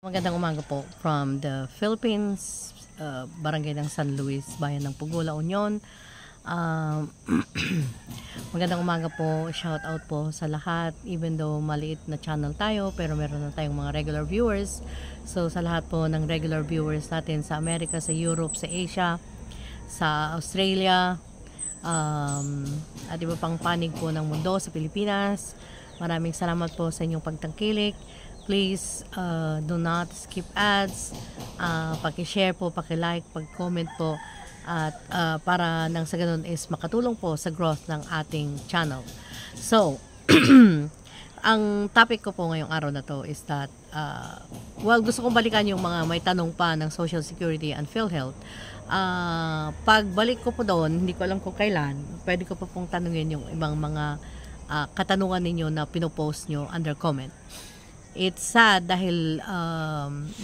Magandang umaga po from the Philippines, barangay ng San Luis, bayan ng Pugo, La Union. Magandang umaga po, shout out po sa lahat, even though maliit na channel tayo, pero meron na tayong mga regular viewers. So sa lahat po ng regular viewers natin sa Amerika, sa Europe, sa Asia, sa Australia, at iba pang panig po ng mundo sa Pilipinas, maraming salamat po sa inyong pagtangkilik. Please do not skip ads, paki-share po, paki-like, pag-comment po, at para nang sa ganun is makatulong po sa growth ng ating channel. So, ang topic ko po ngayong araw na to is that, gusto kong balikan yung mga may tanong pa ng Social Security and PhilHealth. Pagbalik ko po doon, hindi ko alam kung kailan, pwede ko po pong tanungin yung ibang mga katanungan ninyo na pinopost nyo under comment. It's sad dahil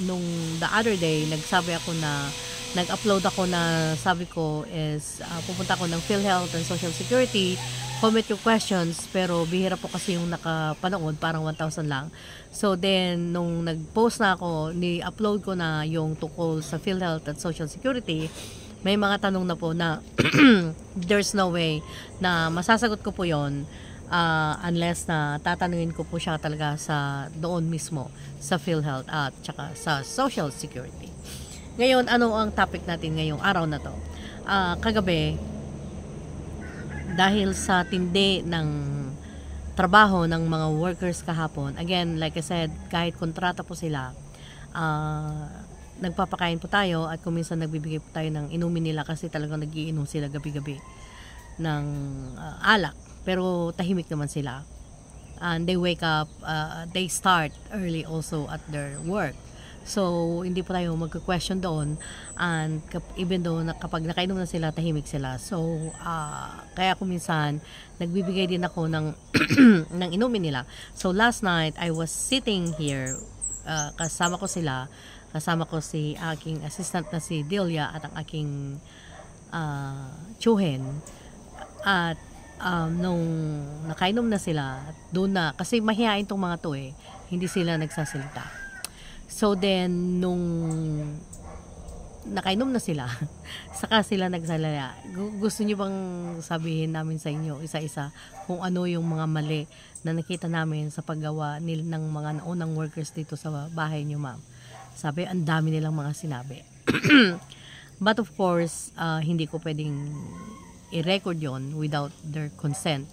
nung the other day, nag-upload ako na sabi ko is pupunta ako ng PhilHealth and Social Security, comment your questions, pero bihira po kasi yung nakapanood, parang 1,000 lang. So then, nung nag-post na ako, ni-upload ko na yung tungkol sa PhilHealth at Social Security, may mga tanong na po na there's no way na masasagot ko po yon unless na tatanungin ko po siya talaga sa doon mismo sa PhilHealth at saka sa Social Security. Ngayon, ano ang topic natin ngayong araw na to? Kagabi, dahil sa tindi ng trabaho ng mga workers kahapon, again, like I said, kahit kontrata po sila, nagpapakain po tayo at kung minsan nagbibigay po tayo ng inumin nila kasi talagang nagiinom sila gabi-gabi ng alak. Pero tahimik naman sila. And they wake up, they start early also at their work. So, hindi po tayo magka-question doon. And even though kapag nakainom na sila, tahimik sila. So, kaya kung minsan, nagbibigay din ako ng, ng inumin nila. So, last night, I was sitting here, kasama ko sila, kasama ko si aking assistant na si Delia at ang aking Chuhen. At nung nakainom na sila, doon na, kasi mahihain tong mga to hindi sila nagsasalita. So then, nung nakainom na sila, saka sila nagsalaya. Gusto niyo bang sabihin namin sa inyo, isa-isa, kung ano yung mga mali na nakita namin sa paggawa ng mga naunang workers dito sa bahay niyo, ma'am? Sabi, ang dami nilang mga sinabi. But of course, hindi ko pwedeng i-record yon without their consent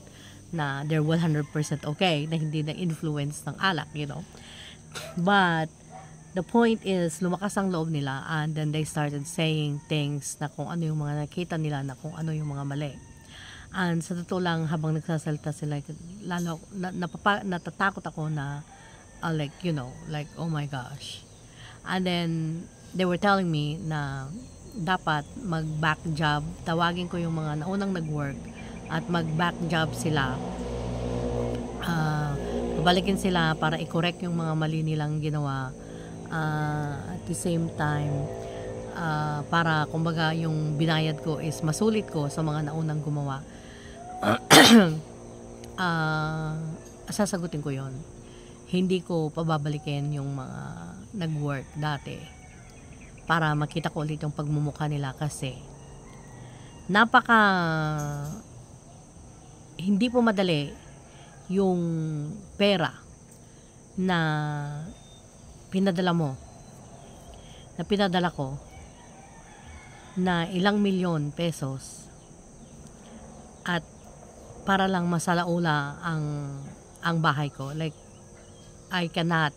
na they're 100% okay, na hindi na-influence ng alak, you know. But the point is, lumakas ang loob nila and then they started saying things na kung ano yung mga nakita nila, na kung ano yung mga mali. And sa totoo lang, habang nagsasalita sila, lalo natatakot ako na like, you know, like, oh my gosh. And then they were telling me na dapat mag-back job, tawagin ko yung mga naunang nag-work at mag-back job sila, babalikin sila para i-correct yung mga mali nilang ginawa, at the same time para kumbaga yung binayad ko is masulit ko sa mga naunang gumawa. Sasagutin ko yon, hindi ko pababalikin yung mga nag-work dati para makita ko ulit yung pagmumukha nila, kasi hindi po madali yung pera na pinadala ko na ilang milyon pesos at para lang masalaula ang bahay ko. Like, I cannot,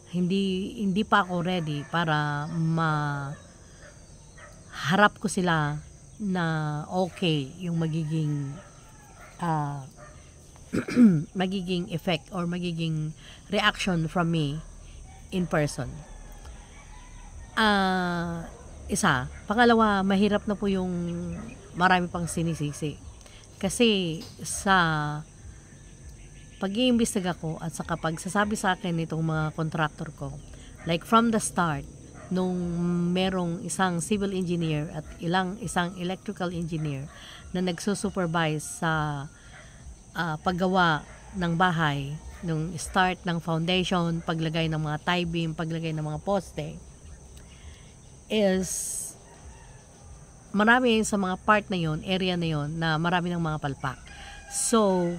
hindi pa ako ready para maharap ko sila na okay yung magiging magiging effect or magiging reaction from me in person. Pangalawa, mahirap na po yung marami pang sinisisi. Kasi sa pag-iimbestiga ko at sa kapag sasabi sa akin nitong mga contractor ko, like from the start, nung merong isang civil engineer at isang electrical engineer na nagsusupervise sa paggawa ng bahay, nung start ng foundation, paglagay ng mga tie beam, paglagay ng mga poste, is marami sa mga part na yon, area na yon, na marami ng mga palpak. So,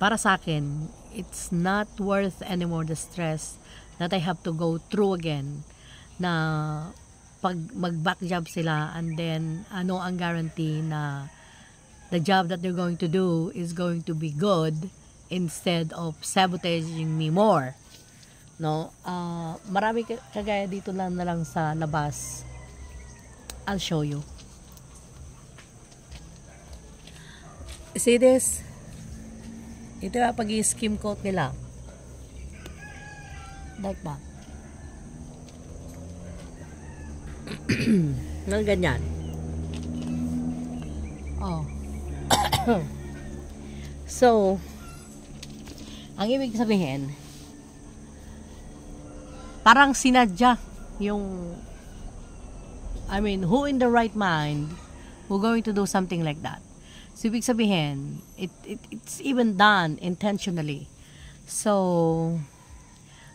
para sa akin, it's not worth anymore the stress that I have to go through again na pag mag-back job sila, and then ano ang guarantee na the job that they're going to do is going to be good instead of sabotaging me more. No? Marami kagaya dito lang na lang sa labas. I'll show you. See this? Ito yung pag-i-skim coat nila. Like that. Nang ganyan. Oh. So, ang ibig sabihin, parang sinadya yung, who in the right mind who going to do something like that? So, ibig sabihin, it's even done intentionally. So,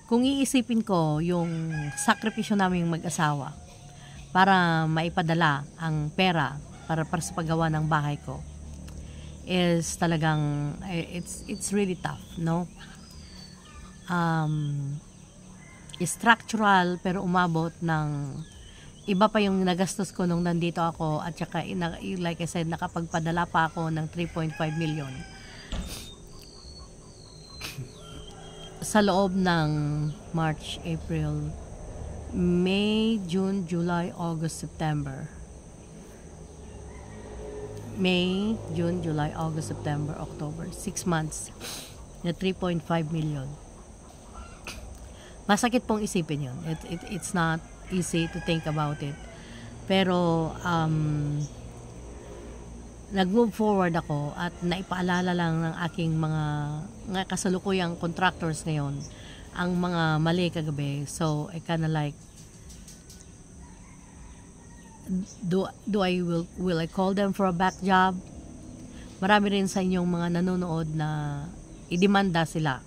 kung iisipin ko yung sakripisyo namin mag-asawa para maipadala ang pera para sa paggawa ng bahay ko, is talagang, it's really tough, no? Structural, pero umabot ng iba pa yung nagastos ko nung nandito ako, at saka like I said, nakapagpadala pa ako ng 3.5 million sa loob ng March, April, May, June, July, August, September. May, June, July, August, September, October. 6 months na 3.5 million. Masakit pong isipin yun. It's not easy to think about it. Pero, nag-move forward ako at naipaalala lang ng aking mga kasalukuyang contractors ngayon ang mga mali kagabi. So, I kinda like, will I call them for a back job? Marami rin sa inyong mga nanonood na idemanda sila.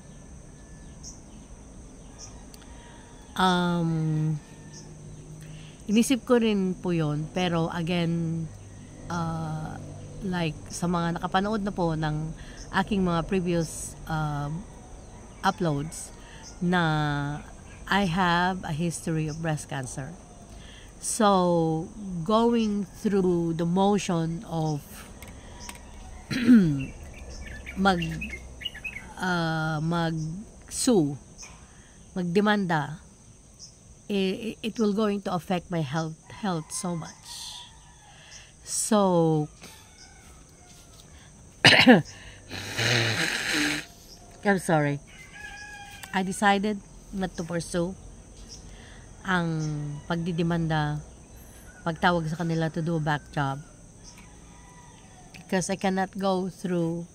Inisip ko rin po yun, pero again, like sa mga nakapanood na po ng aking mga previous uploads, na I have a history of breast cancer. So, going through the motion of mag-sue, magdemanda, it will going to affect my health so much. So, I'm sorry. I decided not to pursue ang pagdidemanda, pagtawag sa kanila to do a back job, because I cannot go through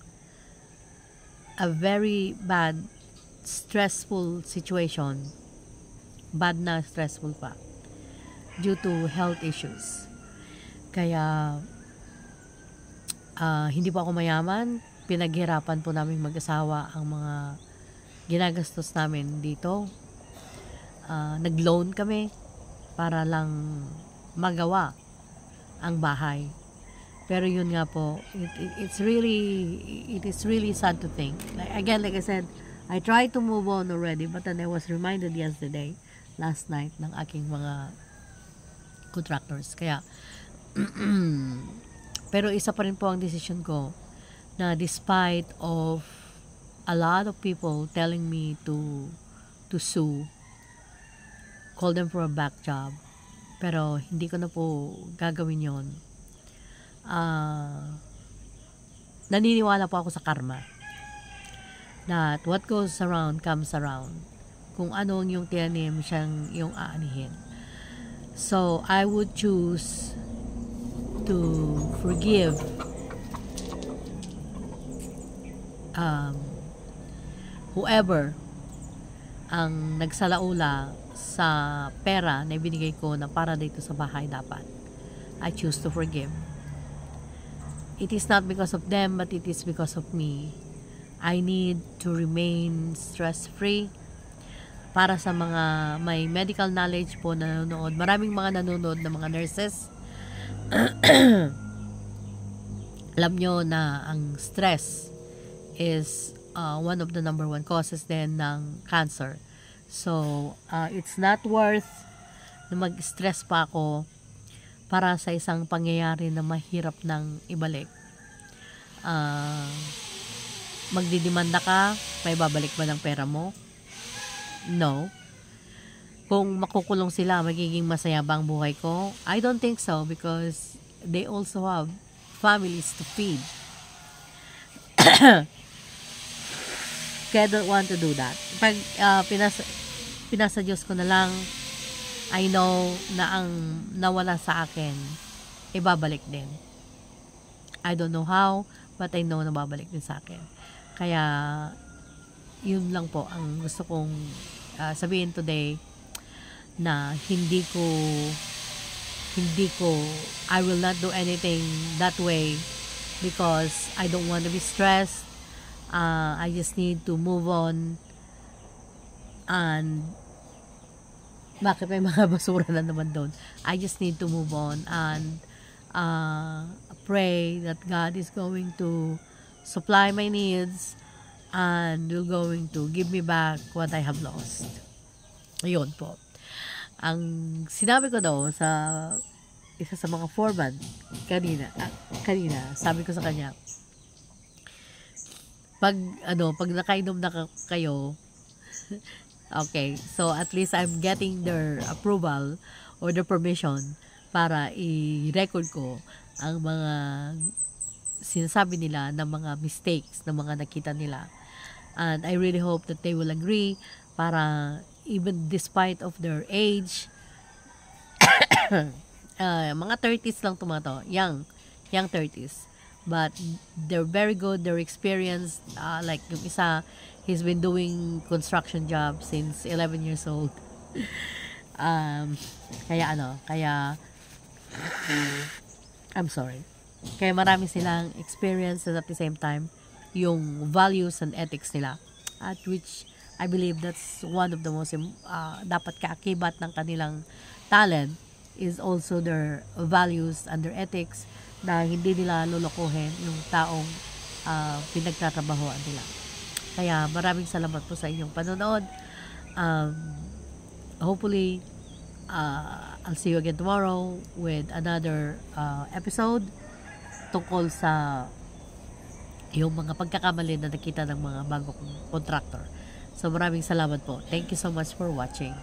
a very bad, stressful situation, bad na stressful pa, due to health issues. Kaya hindi po ako mayaman, pinaghirapan po namin mag-asawa ang mga ginagastos namin dito. Nag-loan kami para lang magawa ang bahay. Pero yun nga po, it is really sad to think. Like I said, I tried to move on already, but then I was reminded last night, ng aking mga contractors. Kaya, pero isa pa rin po ang decision ko, na despite of a lot of people telling me to sue, call them for a back job, pero hindi ko na po gagawin yon. Naniniwala po ako sa karma, that what goes around comes around. Kung ano yung tinanim, siyang yung aanihin. So I would choose to forgive whoever ang nagsalaula sa pera na ibinigay ko na para dito sa bahay dapat. I choose to forgive. It is not because of them, but it is because of me. I need to remain stress-free. Para sa mga may medical knowledge po na nanonood, maraming mga nanonood na mga nurses. Alam nyo na ang stress is one of the number one causes din ng cancer. So, it's not worth na mag-stress pa ako para sa isang pangyayari na mahirap nang ibalik. Magdidemanda ka, may babalik ba ng pera mo? No. Kung makukulong sila, magiging masaya ba ang buhay ko? I don't think so, because they also have families to feed. Kaya I don't want to do that. Pag pinasa Diyos ko na lang, I know na ang nawala sa akin, ibabalik din. I don't know how, but I know na babalik din sa akin. Kaya, yun lang po ang gusto kong sabihin today, na hindi ko I will not do anything that way because I don't want to be stressed. I just need to move on. And bakit may mga basura na naman doon? I just need to move on and pray that God is going to supply my needs and will going to give me back what I have lost. Ayun po. Ang sinabi ko daw sa isa sa mga foreman kanina, sabi ko sa kanya, pag nakainom na kayo, okay, so at least I'm getting their approval or their permission para i-record ko ang mga sinasabi nila na mga mistakes na mga nakita nila. And I really hope that they will agree para even despite of their age, mga 30s lang tumato, young 30s. But they're very good, they're experienced. Like yung isa, he's been doing construction job since 11 years old. Kaya I'm sorry. Kaya marami silang experience and at the same time, yung values and ethics nila. At which, I believe that's one of the most dapat kaakibat ng kanilang talent is also their values and their ethics na hindi nila lulukuhin yung taong pinagtatrabahoan nila. Kaya maraming salamat po sa inyong panonood. Hopefully, I'll see you again tomorrow with another episode tungkol sa yung mga pagkakamali na nakita ng mga bagong contractor. So maraming salamat po. Thank you so much for watching.